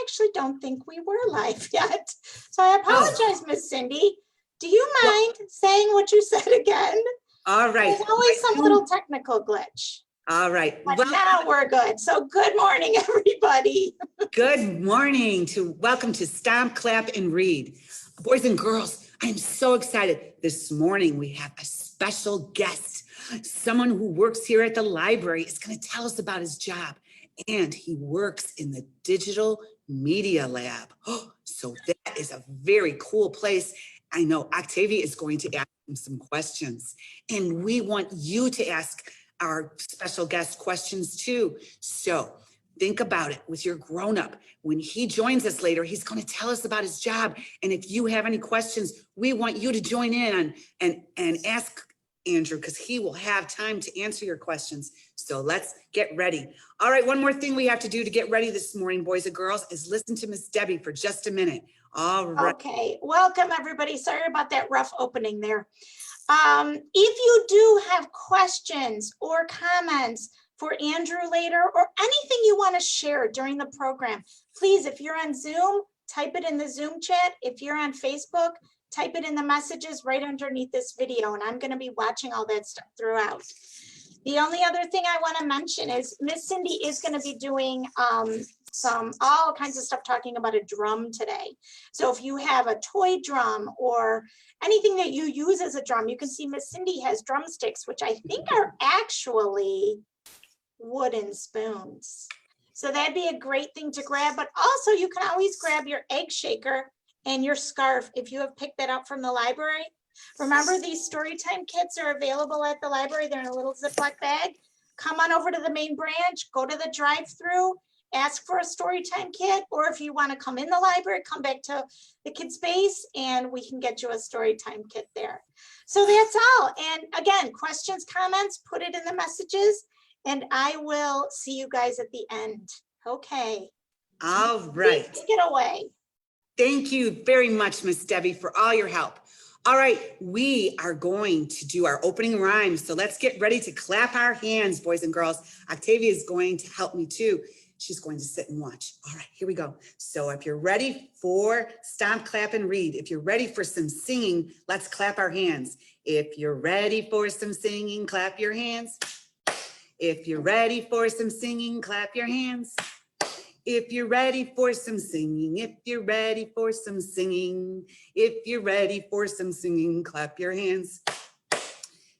actually don't think we were live yet. So I apologize, Miss Cindy. Do you Well, mind saying what you said again? all right. There's always some little technical glitch. All right. But Well, now we're good. So good morning, everybody. good morning welcome to Stomp, Clap, and Read. Boys and girls, I'm so excited. This morning we have a special guest. Someone who works here at the library is going to tell us about his job. And he works in the digital media lab. So that is a very cool place. I know Octavia is going to ask him some questions. And we want you to ask our special guest questions too. So think about it with your grown-up. When he joins us later, he's going to tell us about his job. And if you have any questions, we want you to join in and ask Andrew, because he will have time to answer your questions. So let's get ready. All right, one more thing we have to do to get ready this morning, boys and girls, is listen to Miss Debbie for just a minute. All right. Okay, welcome everybody. Sorry about that rough opening there. If you do have questions or comments for Andrew later, or anything you want to share during the program, please, if you're on Zoom, type it in the Zoom chat. If you're on Facebook, type it in the messages right underneath this video, and I'm going to be watching all that stuff throughout. The only other thing I want to mention is Miss Cindy is going to be doing all kinds of stuff talking about a drum today. So if you have a toy drum or anything that you use as a drum, you can see Miss Cindy has drumsticks, which I think are actually wooden spoons. So that'd be a great thing to grab, but also you can always grab your egg shaker and your scarf if you have picked that up from the library. Remember, these Storytime kits are available at the library. They're in a little Ziploc bag. Come on over to the main branch, go to the drive-through, ask for a Storytime kit, or if you want to come in the library, come back to the kids' space and we can get you a Storytime kit there. So that's all. And again, questions, comments, put it in the messages, and I will see you guys at the end. Okay. All right. Please take it away. Thank you very much, Miss Debbie, for all your help. All right, we are going to do our opening rhymes. So let's get ready to clap our hands, boys and girls. Octavia is going to help me too. She's going to sit and watch. All right, here we go. So if you're ready for Stomp, Clap, and Read, if you're ready for some singing, let's clap our hands. If you're ready for some singing, clap your hands. If you're ready for some singing, clap your hands. If you're ready for some singing, if you're ready for some singing, if you're ready for some singing, clap your hands.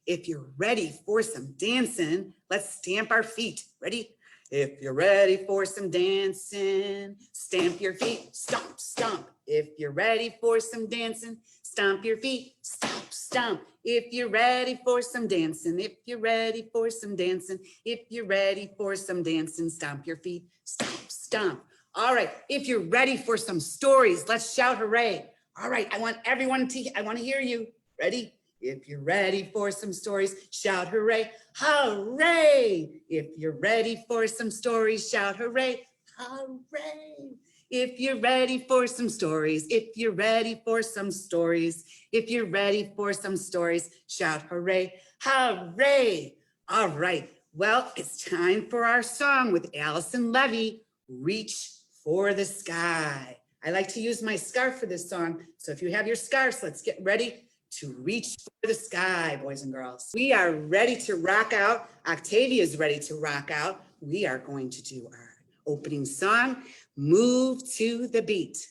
If you're ready for some dancing, let's stamp our feet. Ready? If you're ready for some dancing, stamp your feet, stomp, stomp. If you're ready for some dancing, stomp your feet, stomp, stomp. If you're ready for some dancing, if you're ready for some dancing, if you're ready for some dancing, stomp your feet, stomp, stomp. All right, if you're ready for some stories, let's shout hooray. All right, I want to hear you. Ready? If you're ready for some stories, shout hooray, hooray. If you're ready for some stories, shout hooray, hooray. If you're ready for some stories, if you're ready for some stories, if you're ready for some stories, shout hooray, hooray. All right, well, it's time for our song with Allison Levy, Reach for the Sky. I like to use my scarf for this song, so if you have your scarves, let's get ready to reach for the sky, boys and girls. We are ready to rock out. Octavia is ready to rock out. We are going to do our opening song, Move to the Beat.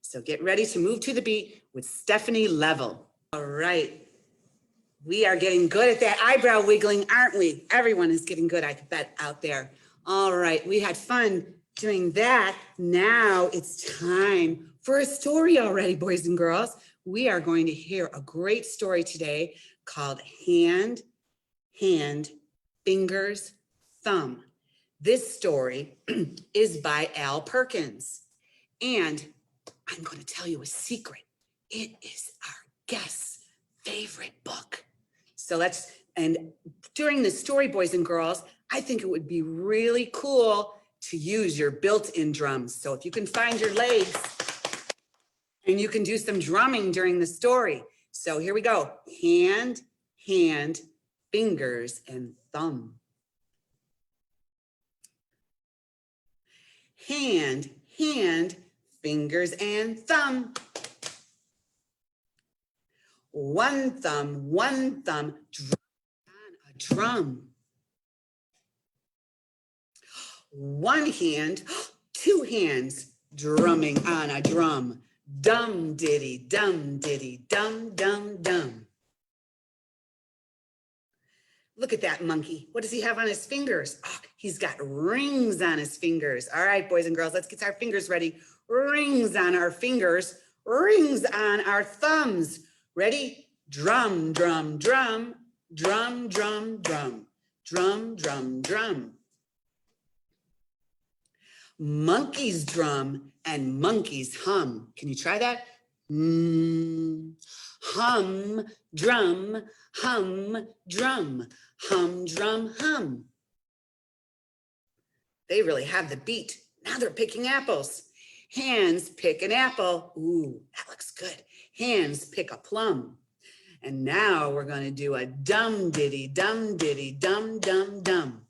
So get ready to move to the beat with Stephanie Level. All right. We are getting good at that eyebrow wiggling, aren't we? Everyone is getting good, I bet, out there. All right, we had fun doing that. Now it's time for a story already, boys and girls. We are going to hear a great story today called Hand, Hand, Fingers, Thumb. This story is by Al Perkins. And I'm going to tell you a secret. It is our guest's favorite book. So and during this story, boys and girls, I think it would be really cool to use your built-in drums. So if you can find your legs, and you can do some drumming during the story. So here we go. Hand, hand, fingers, and thumb. Hand, hand, fingers, and thumb. One thumb, drum on a drum. One hand, two hands, drumming on a drum. Dum diddy, dum diddy, dum, dum, dum. Look at that monkey. What does he have on his fingers? Oh, he's got rings on his fingers. All right, boys and girls, let's get our fingers ready. Rings on our fingers, rings on our thumbs. Ready? Drum, drum, drum, drum, drum, drum, drum, drum, drum. Monkeys drum and monkeys hum. Can you try that? Hum, drum, hum, drum, hum, drum, hum. They really have the beat. Now they're picking apples. Hands pick an apple. Ooh, that looks good. Hands pick a plum. And now we're going to do a dum diddy, dum diddy, dum, dum, dum.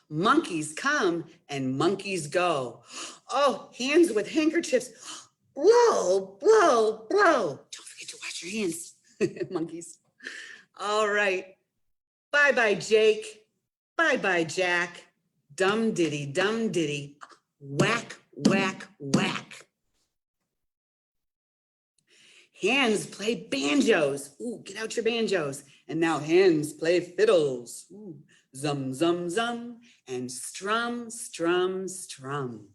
Monkeys come and monkeys go. Oh, hands with handkerchiefs. Blow, blow, blow. Don't forget to wash your hands, monkeys. All right. Bye-bye, Jake. Bye-bye, Jack. Dum diddy, dum diddy. Whack, whack, whack. Hands play banjos. Ooh, get out your banjos. And now hands play fiddles. Ooh, zum, zum, zum. And strum, strum, strum.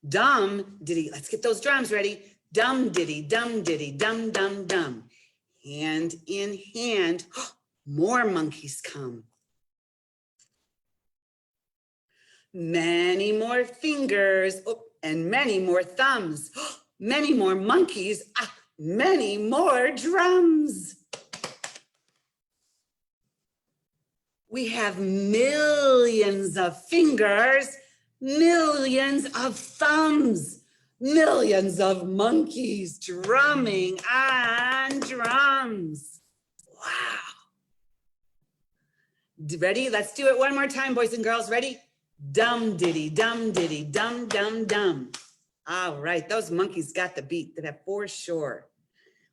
Dum diddy, let's get those drums ready. Dum diddy, dum diddy, dum, dum, dum. Hand in hand, more monkeys come. Many more fingers, and many more thumbs. Many more monkeys, many more drums. We have millions of fingers, millions of thumbs, millions of monkeys drumming on drums. Wow. Ready? Let's do it one more time, boys and girls. Ready? Dum diddy, dum diddy, dum, dum, dum. All right, those monkeys got the beat, that for sure.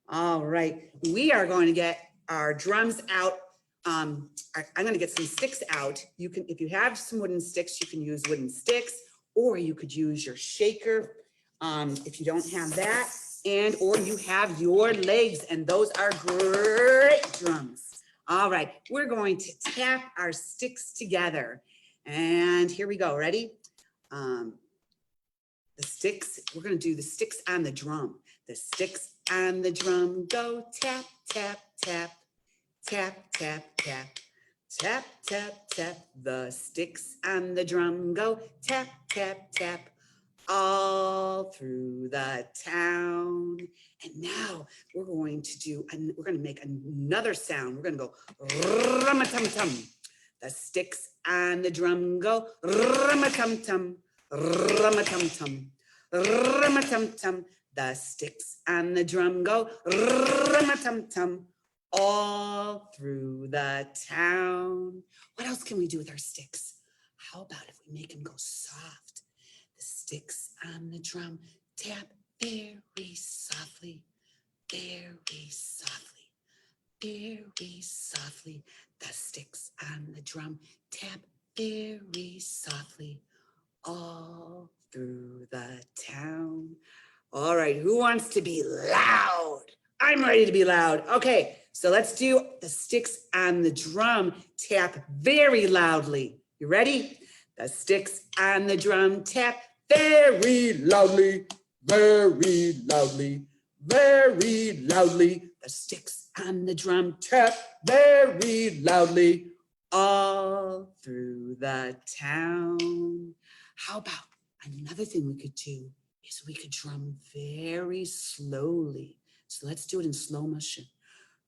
All right, we are going to get our drums out. I'm going to get some sticks out. You can, if you have some wooden sticks, you can use wooden sticks, or you could use your shaker if you don't have that, and or you have your legs, and those are great drums. All right, we're going to tap our sticks together, and here we go. Ready? The sticks, we're going to do the sticks on the drum. The sticks on the drum go tap, tap, tap, tap, tap, tap, tap, tap, tap. The sticks on the drum go tap, tap, tap, all through the town. And now we're going to make another sound. We're going to go rum-a-tum-tum. The sticks on the drum go rum-a-tum-tum. Rum-a-tum-tum, rum-a-tum-tum. The sticks on the drum go rum-a-tum-tum all through the town. What else can we do with our sticks? How about if we make them go soft? The sticks on the drum tap very softly, very softly, very softly. The sticks on the drum tap very softly, all through the town. All right, who wants to be loud? I'm ready to be loud. Okay, so let's do the sticks on the drum tap very loudly. You ready? The sticks on the drum tap very loudly, very loudly, very loudly. The sticks on the drum tap very loudly, all through the town. How about another thing we could do is we could drum very slowly. So let's do it in slow motion.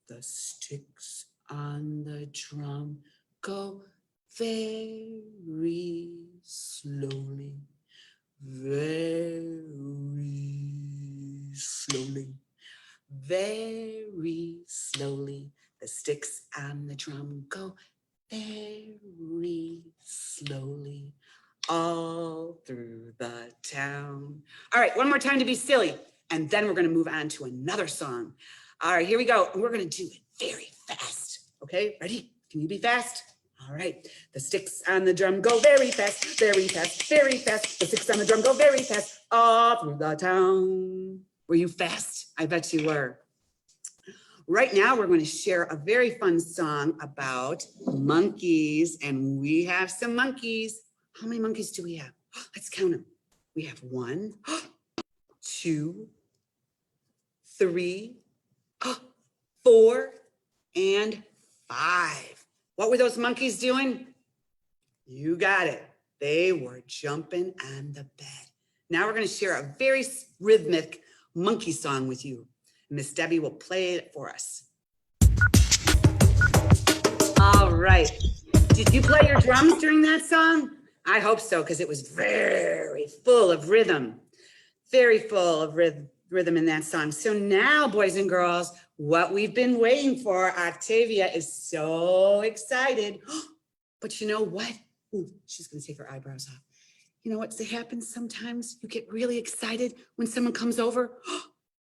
The sticks on the drum go very slowly, very slowly, very slowly. The sticks on the drum go very slowly. all through the town. All right, one more time to be silly. And then we're gonna move on to another song. All right, here we go. We're gonna do it very fast. Okay, ready? Can you be fast? All right, the sticks on the drum go very fast, very fast, very fast. The sticks on the drum go very fast, all through the town. Were you fast? I bet you were. Right now, we're going to share a very fun song about monkeys, and we have some monkeys. How many monkeys do we have? Let's count them. We have 1, 2, 3, 4, and 5. What were those monkeys doing? You got it. They were jumping on the bed. Now we're going to share a very rhythmic monkey song with you. Miss Debbie will play it for us. All right. Did you play your drums during that song? I hope so, because it was very full of rhythm. Very full of rhythm in that song. So now, boys and girls, what we've been waiting for, Octavia is so excited. But you know what? Ooh, she's going to take her eyebrows off. You know what happens sometimes? You get really excited when someone comes over,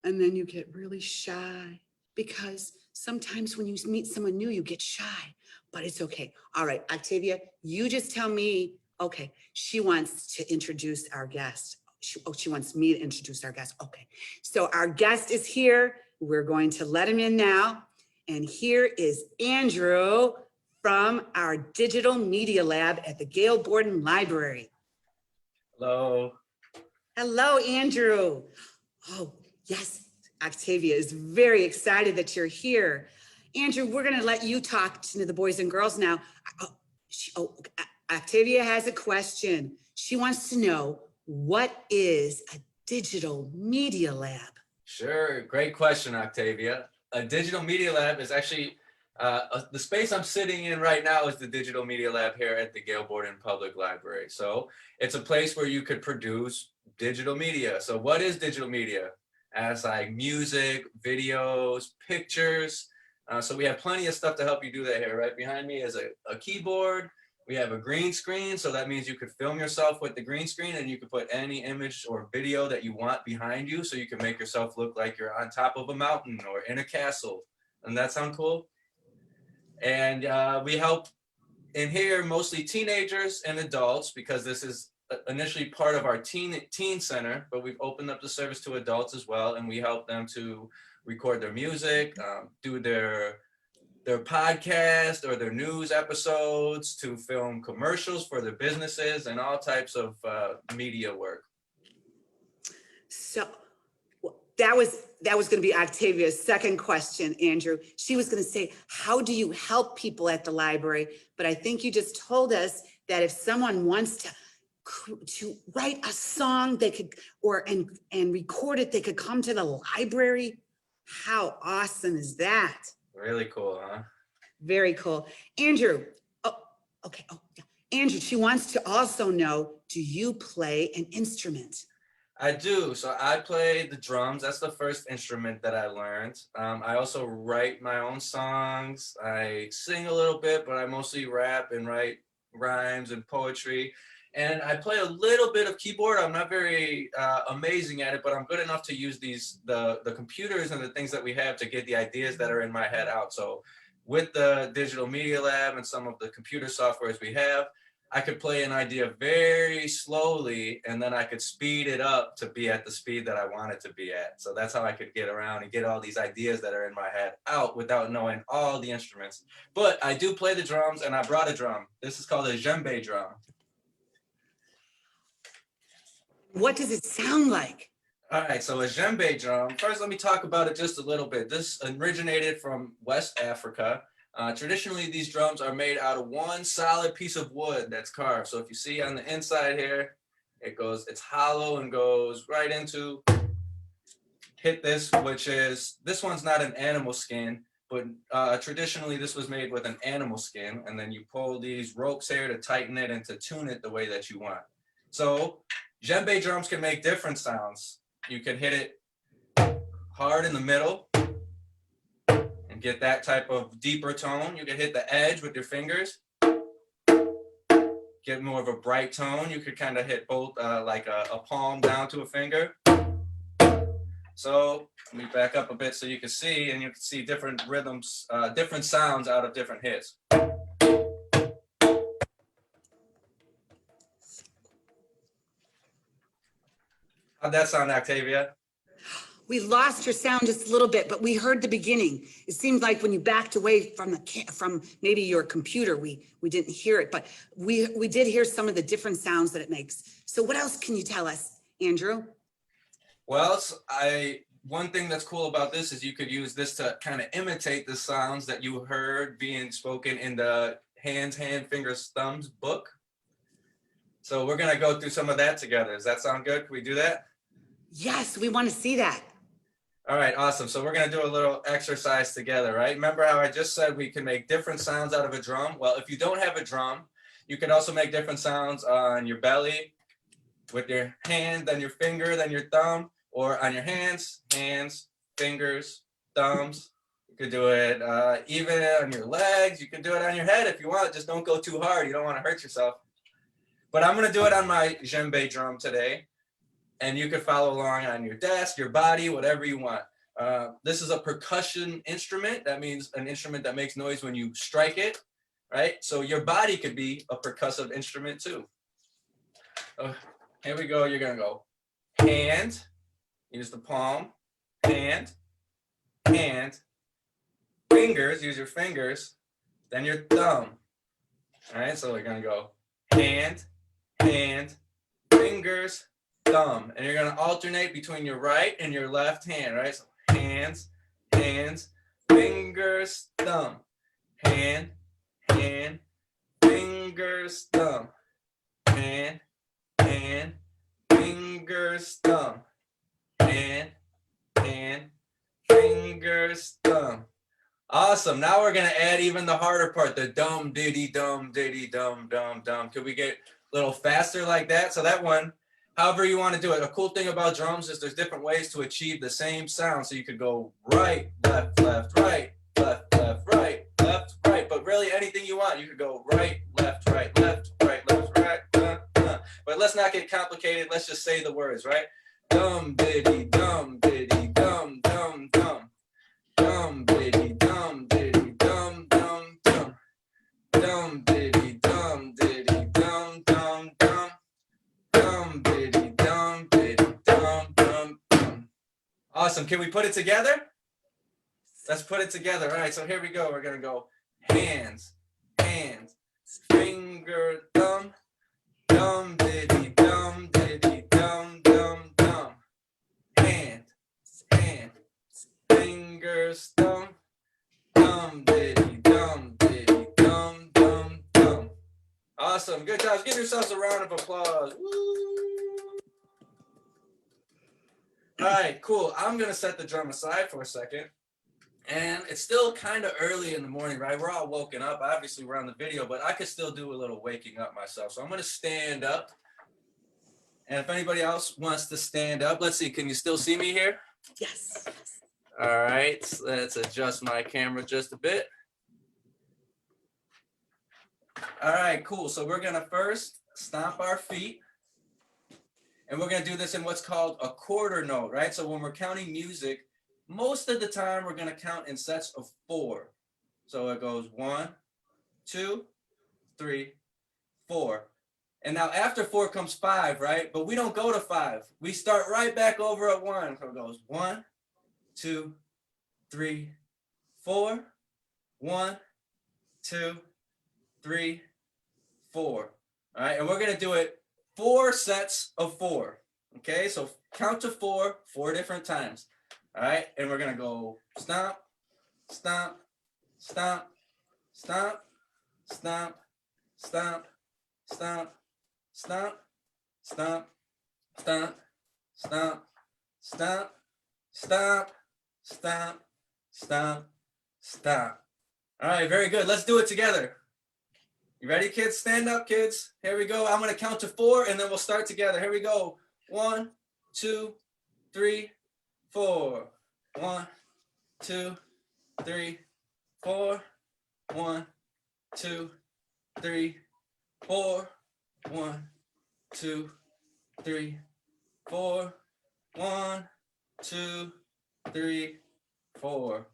and then you get really shy, because sometimes when you meet someone new, you get shy, but it's okay. All right, Octavia, you just tell me, okay, she wants to introduce our guest. She wants me to introduce our guest. Okay, so our guest is here. We're going to let him in now. And here is Andrew from our Digital Media Lab at the Gail Borden Library. Hello. Hello, Andrew. Oh, yes, Octavia is very excited that you're here. Andrew, we're going to let you talk to the boys and girls now. Octavia has a question. She wants to know, what is a digital media lab? Sure, great question, Octavia. A digital media lab is actually, the space I'm sitting in right now is the digital media lab here at the Gail Borden Public Library. So it's a place where you could produce digital media. So what is digital media? As like music, videos, pictures. So we have plenty of stuff to help you do that here. Right behind me is a keyboard. We have a green screen. So that means you could film yourself with the green screen, and you could put any image or video that you want behind you. So you can make yourself look like you're on top of a mountain or in a castle. Doesn't that sound cool? And we help in here mostly teenagers and adults, because this is initially part of our teen center, but we've opened up the service to adults as well, and we help them to record their music, do their podcast or their news episodes, to film commercials for their businesses, and all types of media work. So that was going to be Octavia's second question, Andrew. She was going to say, how do you help people at the library? But I think you just told us that if someone wants to write a song, they could, and record it, they could come to the library. How awesome is that? Really cool, huh? Very cool. Andrew, okay. Andrew, she wants to also know, do you play an instrument? I do. So I play the drums. That's the first instrument that I learned. I also write my own songs. I sing a little bit, but I mostly rap and write rhymes and poetry. And I play a little bit of keyboard. I'm not very amazing at it, but I'm good enough to use the computers and the things that we have to get the ideas that are in my head out. So with the Digital Media Lab and some of the computer softwares we have, I could play an idea very slowly, and then I could speed it up to be at the speed that I want it to be at. So that's how I could get around and get all these ideas that are in my head out without knowing all the instruments. But I do play the drums, and I brought a drum. This is called a djembe drum. What does it sound like? All right, so a djembe drum, first let me talk about it just a little bit. This originated from West Africa. Traditionally, these drums are made out of one solid piece of wood that's carved. So if you see on the inside here, it's hollow and goes right into, hit this, this one's not an animal skin, but traditionally this was made with an animal skin. And then you pull these ropes here to tighten it and to tune it the way that you want. So djembe drums can make different sounds. You can hit it hard in the middle and get that type of deeper tone. You can hit the edge with your fingers, get more of a bright tone, you could kind of hit both like a palm down to a finger. So let me back up a bit so you can see, and you can see different rhythms, different sounds out of different hits. How'd that sound, Octavia? We lost your sound just a little bit, but we heard the beginning. It seemed like when you backed away from from maybe your computer, we didn't hear it, but we did hear some of the different sounds that it makes. So what else can you tell us, Andrew? Well, one thing that's cool about this is you could use this to kind of imitate the sounds that you heard being spoken in the hands, hand, fingers, thumbs book. So we're gonna go through some of that together. Does that sound good? Can we do that? Yes, we want to see that. All right, awesome. So we're gonna do a little exercise together, right? Remember how I just said we can make different sounds out of a drum? Well, if you don't have a drum, you can also make different sounds on your belly, with your hand, then your finger, then your thumb, or on your hands, fingers, thumbs. You could do it even on your legs. You can do it on your head if you want. Just don't go too hard. You don't want to hurt yourself. But I'm going to do it on my djembe drum today. And you can follow along on your desk, your body, whatever you want. This is a percussion instrument. That means an instrument that makes noise when you strike it, right? So your body could be a percussive instrument too. Here we go. You're going to go hand, use the palm, hand, fingers, use your fingers, then your thumb. All right, so we're going to go hand, fingers, thumb. And you're going to alternate between your right and your left hand, right? So hands, fingers, thumb. Hand, fingers, thumb. Hand, fingers, thumb. Hand, fingers, thumb. Awesome. Now we're going to add even the harder part, the dum, diddy, dum, diddy, dum, dum, dum. Could we get a little faster like that? So that one, however you want to do it. A cool thing about drums is there's different ways to achieve the same sound. So you could go right, left, right, left, right, left, right. But really anything you want. You could go right, left, right, left, right. But let's not get complicated. Let's just say the words, right? Dum, diddy, dum, diddy, dum, dum, dum. Dum, diddy, dum, diddy, dum, dum, dum. Dum, diddy, dum, diddy, dum, dum, dum. Dum, diddy, dum, diddy, dum, dum, dum. Awesome. Can we put it together? Let's put it together. All right, so here we go. We're going to go hands, finger, thumb. Dum, diddy, dum, diddy, dum, dum, dum. Hand, fingers, thumb. Dum, diddy, dum, diddy, dum, dum, dum. Awesome. Good job. Give yourselves a round of applause. Woo. All right, cool. I'm going to set the drum aside for a second. And it's still kind of early in the morning, right? We're all woken up. Obviously, we're on the video, but I could still do a little waking up myself. So I'm going to stand up. And if anybody else wants to stand up, let's see. Can you still see me here? Yes. All right. So let's adjust my camera just a bit. All right, cool. So we're going to first stomp our feet. And we're going to do this in what's called a quarter note, right? So when we're counting music, most of the time, we're going to count in sets of 4. So it goes 1, 2, 3, 4. And now after 4 comes 5, right? But we don't go to 5. We start right back over at 1. So it goes 1, 2, 3, 4. 1, 2, 3, 4. All right, and we're going to do it 4 sets of 4. Okay, so count to 4 different times. All right, and we're going to go stomp, stomp, stomp, stomp, stomp, stomp, stomp, stomp, stomp, stomp, stomp, stomp, stomp, stomp, stomp, stomp. All right, very good. Let's do it together. You ready, kids? Stand up, kids. Here we go. I'm going to count to 4, and then we'll start together. Here we go. 1, 2, 3, 4. 1, 2, 3, 4. 1, 2, 3, 4. 1, 2, 3, 4. 1, 2, 3, 4.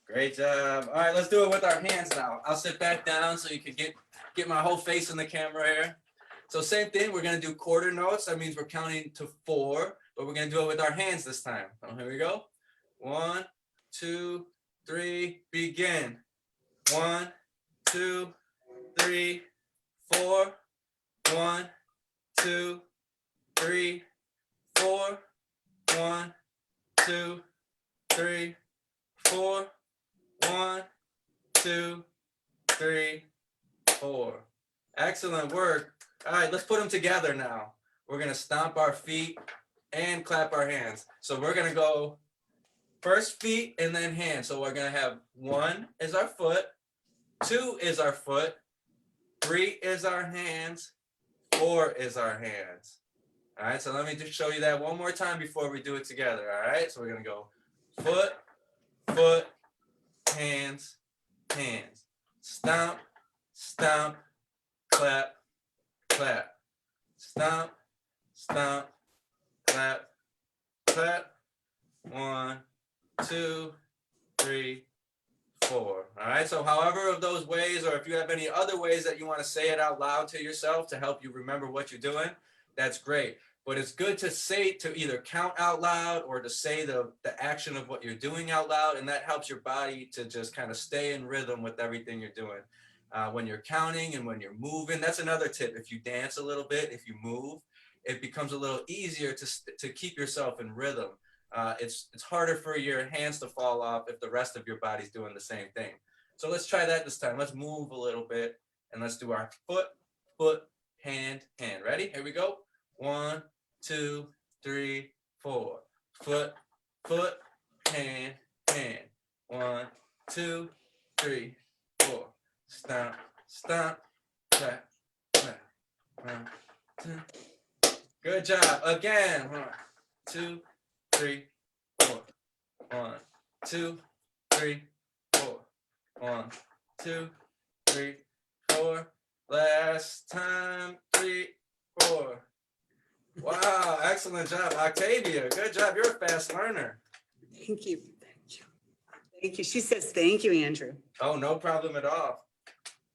Great job. All right, let's do it with our hands now. I'll sit back down so you can get my whole face in the camera here. So same thing, we're gonna do quarter notes. That means we're counting to 4, but we're gonna do it with our hands this time. So here we go. 1, 2, 3, begin. 1, 2, 3, 4. 1, 2, 3, 4. 1, 2, 3, 4. 1, 2, 3, 4. Excellent work. All right, let's put them together now. We're going to stomp our feet and clap our hands. So we're going to go first feet and then hands. So we're going to have 1 is our foot, 2 is our foot, 3 is our hands, 4 is our hands. All right, so let me just show you that one more time before we do it together. All right, so we're going to go foot, foot, hands, hands. Stomp, stomp, clap, clap. Stomp, stomp, clap, clap. 1, 2, 3, 4. All right, so however of those ways, or if you have any other ways that you want to say it out loud to yourself to help you remember what you're doing, that's great. But it's good to say, to either count out loud or to say the action of what you're doing out loud, and that helps your body to just kind of stay in rhythm with everything you're doing. When you're counting and when you're moving, that's another tip. If you dance a little bit, if you move, it becomes a little easier to keep yourself in rhythm. It's harder for your hands to fall off if the rest of your body's doing the same thing. So let's try that this time. Let's move a little bit and let's do our foot, foot, hand, hand. Ready? Here we go. 1, 2, 3, 4. Foot, foot, hand, hand. 1, 2, 3, 4. Stomp, stomp, clap, clap. 1, 2. Good job. Again. 1, 2, 3, 4. 1, 2, 3, 4. 1, 2, 3, 4. Last time. 3, 4. Wow, excellent job, Octavia. Good job. You're a fast learner. Thank you. Thank you. Thank you. She says, thank you, Andrew. Oh, no problem at all.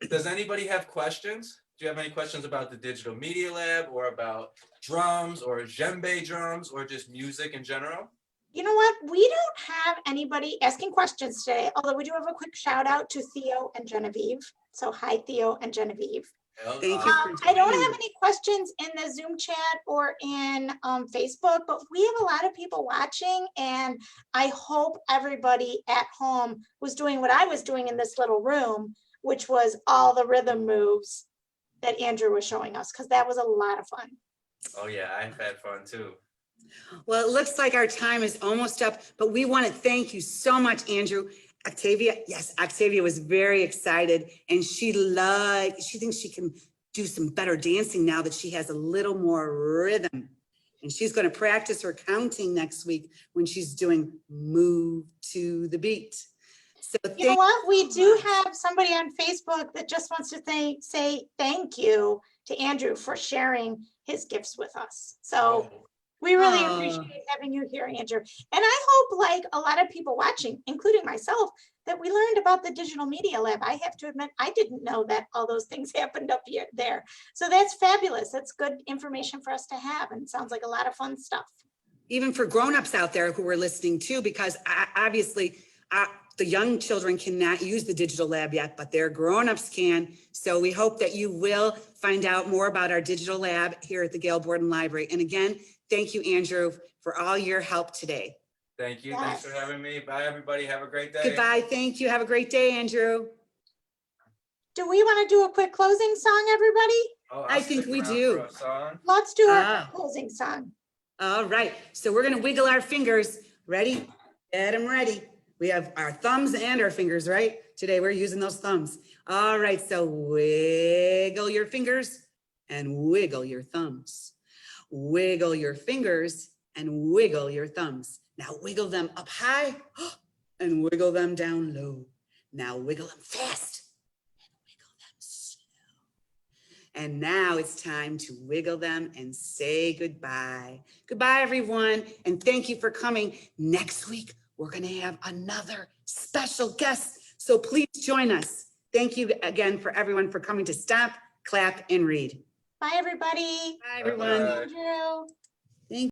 Does anybody have questions? Do you have any questions about the Digital Media Lab or about drums or djembe drums or just music in general? You know what? We don't have anybody asking questions today, although we do have a quick shout out to Theo and Genevieve. So hi, Theo and Genevieve. Thank you. I don't have any questions in the Zoom chat or in Facebook, but we have a lot of people watching, and I hope everybody at home was doing what I was doing in this little room, which was all the rhythm moves that Andrew was showing us, because that was a lot of fun. Oh yeah, I've had fun too. Well, it looks like our time is almost up, but we want to thank you so much, Andrew. Octavia, yes, Octavia was very excited, and she thinks she can do some better dancing now that she has a little more rhythm. And she's going to practice her counting next week when she's doing Move to the Beat. So you know what? We do have somebody on Facebook that just wants to say thank you to Andrew for sharing his gifts with us. So we really appreciate having you here, Andrew. And I hope, like a lot of people watching, including myself, that we learned about the Digital Media Lab. I have to admit, I didn't know that all those things happened up here, there. So that's fabulous. That's good information for us to have. And it sounds like a lot of fun stuff. Even for grownups out there who are listening too, because obviously the young children cannot use the Digital Lab yet, but their grownups can. So we hope that you will find out more about our Digital Lab here at the Gail Borden Library. And again, thank you, Andrew, for all your help today. Thank you. Yes. Thanks for having me. Bye, everybody. Have a great day. Goodbye. Thank you. Have a great day, Andrew. Do we want to do a quick closing song, everybody? Oh, I think we do. For a song. Let's do our closing song. All right. So we're going to wiggle our fingers. Ready? Get them ready. We have our thumbs and our fingers, right? Today we're using those thumbs. All right. So wiggle your fingers and wiggle your thumbs. Wiggle your fingers and wiggle your thumbs. Now wiggle them up high and wiggle them down low. Now wiggle them fast and wiggle them slow. And now it's time to wiggle them and say goodbye. Goodbye, everyone. And thank you for coming. Next week, we're going to have another special guest. So please join us. Thank you again for everyone for coming to Stomp, Clap, and Read. Bye, everybody. Bye, everyone. Bye-bye. Andrew.